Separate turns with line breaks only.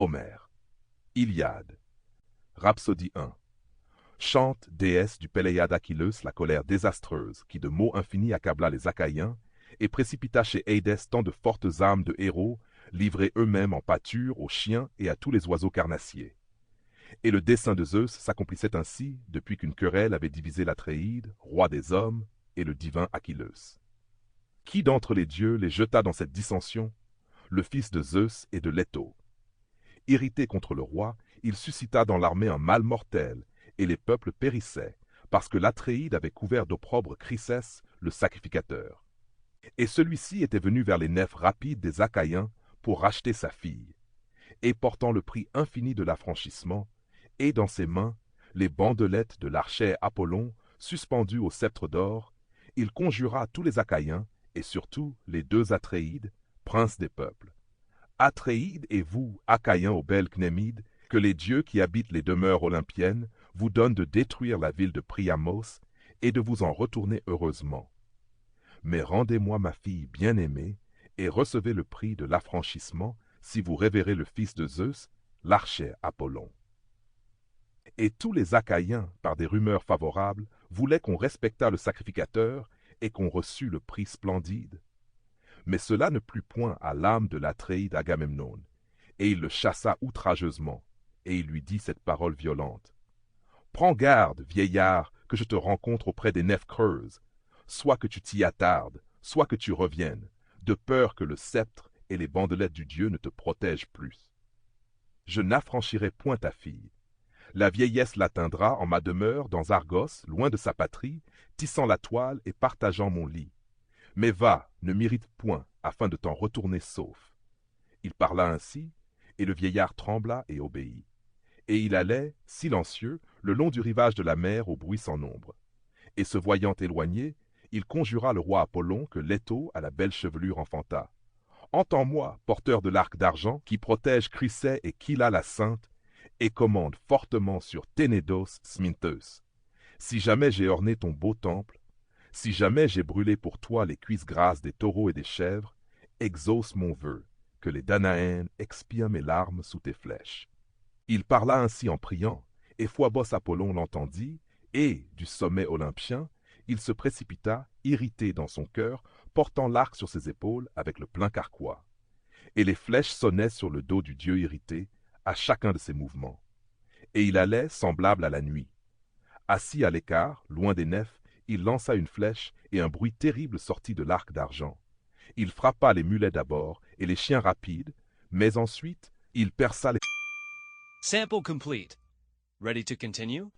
Homère. Iliade. Rhapsodie 1. Chante, déesse du Péléade Achilleus, la colère désastreuse qui de maux infinis accabla les Achaïens et précipita chez Édès tant de fortes âmes de héros, livrés eux-mêmes en pâture aux chiens et à tous les oiseaux carnassiers. Et le dessein de Zeus s'accomplissait ainsi depuis qu'une querelle avait divisé l'Atréide, roi des hommes, et le divin Achilleus. Qui d'entre les dieux les jeta dans cette dissension? Le fils de Zeus et de Leto. Irrité contre le roi, il suscita dans l'armée un mal mortel, et les peuples périssaient, parce que l'Atréide avait couvert d'opprobre Chrysès, le sacrificateur. Et celui-ci était venu vers les nefs rapides des Achaïens pour racheter sa fille. Et portant le prix infini de l'affranchissement, et dans ses mains les bandelettes de l'archet Apollon suspendues au sceptre d'or, il conjura tous les Achaïens, et surtout les deux Atréides, princes des peuples. Atréides et vous, Achaïens aux belles Cnémides, que les dieux qui habitent les demeures olympiennes vous donnent de détruire la ville de Priamos et de vous en retourner heureusement. Mais rendez-moi ma fille bien-aimée, et recevez le prix de l'affranchissement si vous révérez le fils de Zeus, l'archet Apollon. Et tous les Achaïens, par des rumeurs favorables, voulaient qu'on respectât le sacrificateur et qu'on reçût le prix splendide. Mais cela ne plut point à l'âme de l'Atréide Agamemnon, et il le chassa outrageusement, et il lui dit cette parole violente. « Prends garde, vieillard, que je te rencontre auprès des nefs creuses, soit que tu t'y attardes, soit que tu reviennes, de peur que le sceptre et les bandelettes du Dieu ne te protègent plus. Je n'affranchirai point ta fille. La vieillesse l'atteindra en ma demeure dans Argos, loin de sa patrie, tissant la toile et partageant mon lit. Mais va, ne m'irrite point, afin de t'en retourner sauf. » Il parla ainsi, et le vieillard trembla et obéit. Et il allait, silencieux, le long du rivage de la mer au bruit sans nombre. Et se voyant éloigné, il conjura le roi Apollon que Leto à la belle chevelure enfanta. « Entends-moi, porteur de l'arc d'argent, qui protège Chrysé et Kylla la sainte, et commande fortement sur Ténédos Smintheus. Si jamais j'ai orné ton beau temple, si jamais j'ai brûlé pour toi les cuisses grasses des taureaux et des chèvres, exauce mon vœu, que les Danaènes expient mes larmes sous tes flèches. » Il parla ainsi en priant, et Phoebos Apollon l'entendit, et, du sommet olympien, il se précipita, irrité dans son cœur, portant l'arc sur ses épaules avec le plein carquois. Et les flèches sonnaient sur le dos du dieu irrité, à chacun de ses mouvements. Et il allait semblable à la nuit. Assis à l'écart, loin des nefs, il lança une flèche, et un bruit terrible sortit de l'arc d'argent. Il frappa les mulets d'abord, et les chiens rapides, mais ensuite, il perça les...
Sample complete. Ready to continue?